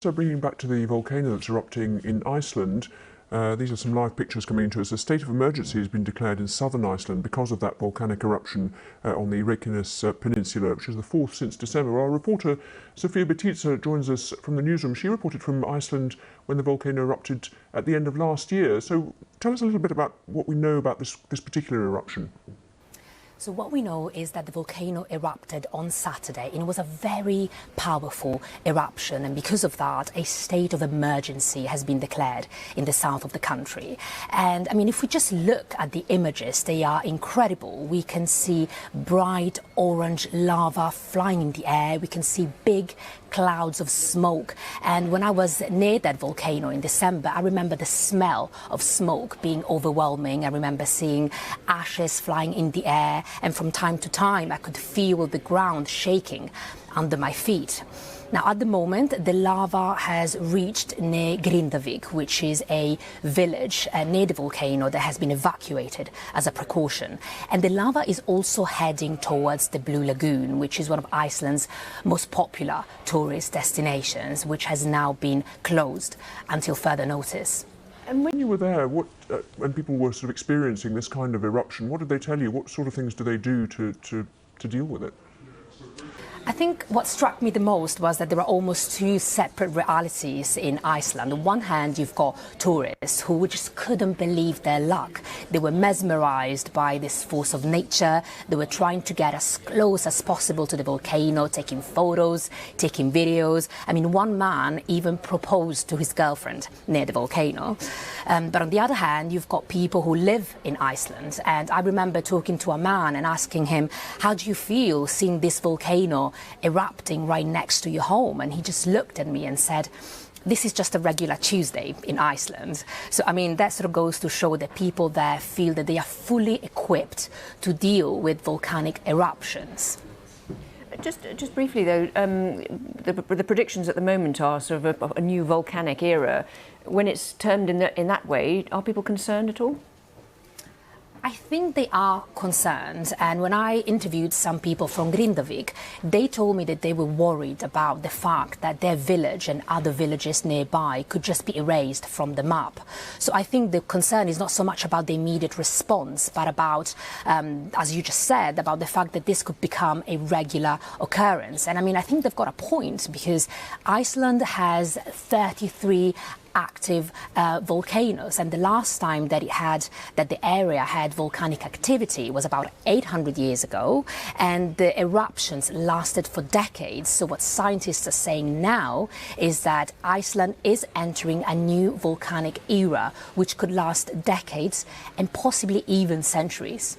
So bringing back to the volcano that's erupting in Iceland, these are some live pictures coming into us. A state of emergency has been declared in southern Iceland because of that volcanic eruption on the Reykjanes Peninsula, which is the fourth since December. Our reporter Sofia Batitsa joins us from the newsroom. She reported from Iceland when the volcano erupted at the end of last year. So tell us a little bit about what we know about this particular eruption. So what we know is that the volcano erupted on Saturday, and it was a very powerful eruption, and because of that a state of emergency has been declared in the south of the country. And I mean, if we just look at the images, they are incredible. We can see bright orange lava flying in the air, we can see big clouds of smoke, and when I was near that volcano in December, I remember the smell of smoke being overwhelming. I remember seeing ashes flying in the air, and from time to time I could feel the ground shaking under my feet. Now at the moment the lava has reached near Grindavik, which is a village near the volcano that has been evacuated as a precaution, and the lava is also heading towards the Blue Lagoon, which is one of Iceland's most popular tourist destinations, which has now been closed until further notice. And when you were there, when people were sort of experiencing this kind of eruption, what did they tell you? What sort of things do they do to deal with it? I think what struck me the most was that there are almost two separate realities in Iceland. On one hand, you've got tourists who just couldn't believe their luck. They were mesmerized by this force of nature. They were trying to get as close as possible to the volcano, taking photos, taking videos. I mean, one man even proposed to his girlfriend near the volcano. But on the other hand, you've got people who live in Iceland. And I remember talking to a man and asking him, how do you feel seeing this volcano erupting right next to your home? And he just looked at me and said, this is just a regular Tuesday in Iceland. So I mean, that sort of goes to show that people there feel that they are fully equipped to deal with volcanic eruptions. Just briefly though, the predictions at the moment are sort of a new volcanic era. When it's termed in that way, are people concerned at all? I think they are concerned, and when I interviewed some people from Grindavik, they told me that they were worried about the fact that their village and other villages nearby could just be erased from the map. So I think the concern is not so much about the immediate response, but about, as you just said, about the fact that this could become a regular occurrence. And I mean, I think they've got a point, because Iceland has 33 active volcanoes, and the last time that the area had volcanic activity was about 800 years ago, and the eruptions lasted for decades. So what scientists are saying now is that Iceland is entering a new volcanic era which could last decades and possibly even centuries.